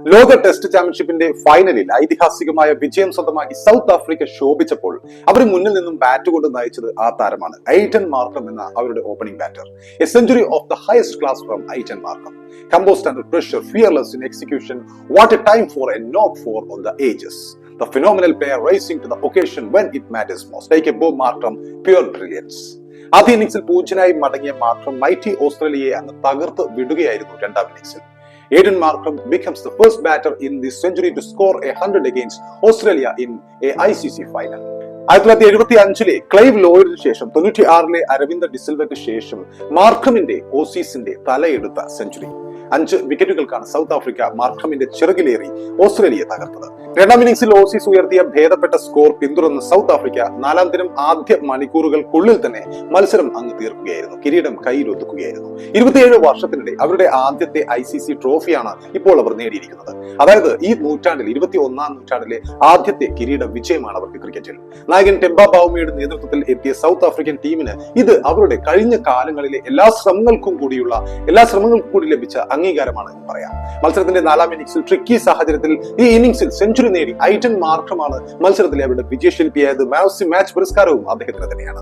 ലോക ടെസ്റ്റ് ചാമ്പ്യൻഷിപ്പിന്റെ ഫൈനലിൽ ഐതിഹാസികമായ വിജയം സ്വന്തമാക്കി സൗത്ത് ആഫ്രിക്ക ശോഭിച്ചപ്പോൾ അവർ മുന്നിൽ നിന്നും ബാറ്റ് കൊണ്ട് നയിച്ചത് ആ താരമാണ് ഐറ്റൻ മാർക്കം എന്ന അവരുടെ opening batter. A century of the highest class from ഐറ്റൻ Markham. Composed under pressure, fearless in execution, what a time for a knock for on the ages. The phenomenal player rising to the occasion when it matters most. Like a Bob Markram, pure brilliance. ആദ്യ ഇന്നിംഗ്സിൽ 0-നായി മടങ്ങിയ മാർക്കം mighty ഓസ്ട്രേലിയയെ അങ്ങ് തകർത്ത് വിടുകയായിരുന്നു രണ്ടാം ഇന്നിംഗ്സിൽ. Aiden Markram becomes the first batter in this century to score 100 against Australia in a ICC final. 1975 Clive ലോയിഡിന് ശേഷം 96 അരവിന്ദ ഡിസിൽവയ്ക്ക് ശേഷം മാർക്കമിന്റെ ഓസീസിന്റെ തലയെടുത്ത സെഞ്ചുറി. 5 വിക്കറ്റുകൾക്കാണ് സൗത്ത് ആഫ്രിക്ക മാർക്കമിന്റെ ചിറകിലേറി ഓസ്ട്രേലിയയെ തകർത്തത്. രണ്ടാം ഇന്നിംഗ്സിൽ ഓസീസ് ഉയർത്തിയ ഭേദപ്പെട്ട സ്കോർ പിന്തുടർന്ന് സൗത്ത് ആഫ്രിക്ക നാലാം ദിനം ആദ്യ മണിക്കൂറുകൾക്കുള്ളിൽ തന്നെ മത്സരം അങ്ങ് തീർക്കുകയായിരുന്നു. കിരീടം കയ്യിലൊതുക്കുകയായിരുന്നു. 27 വർഷത്തിനിടെ അവരുടെ ആദ്യത്തെ ICC ട്രോഫിയാണ് ഇപ്പോൾ അവർ നേടിയിരിക്കുന്നത്. അതായത് ഈ നൂറ്റാണ്ടിൽ 21ാം നൂറ്റാണ്ടിലെ ആദ്യത്തെ കിരീട വിജയമാണ് അവർക്ക് ക്രിക്കറ്റിൽ. നായകൻ ടെമ്പ ബൗമയുടെ നേതൃത്വത്തിൽ എത്തിയ സൗത്ത് ആഫ്രിക്കൻ ടീമിന് ഇത് അവരുടെ കഴിഞ്ഞ കാലങ്ങളിലെ എല്ലാ ശ്രമങ്ങൾക്കും കൂടി ലഭിച്ച അംഗീകാരമാണ് എന്ന് പറയാം. മത്സരത്തിന്റെ നാലാം ഇന്നിംഗ്സിൽ ട്രിക്കി സാഹചര്യത്തിൽ ഈ ഇന്നിംഗ്സിൽ സെഞ്ചുറി നേടി ഐറ്റൻ മാർക്കമാണ് മത്സരത്തിലെ അവരുടെ വിജയശില്പിയായത്. മാച്ച് പുരസ്കാരവും അദ്ദേഹത്തിന് തന്നെയാണ്.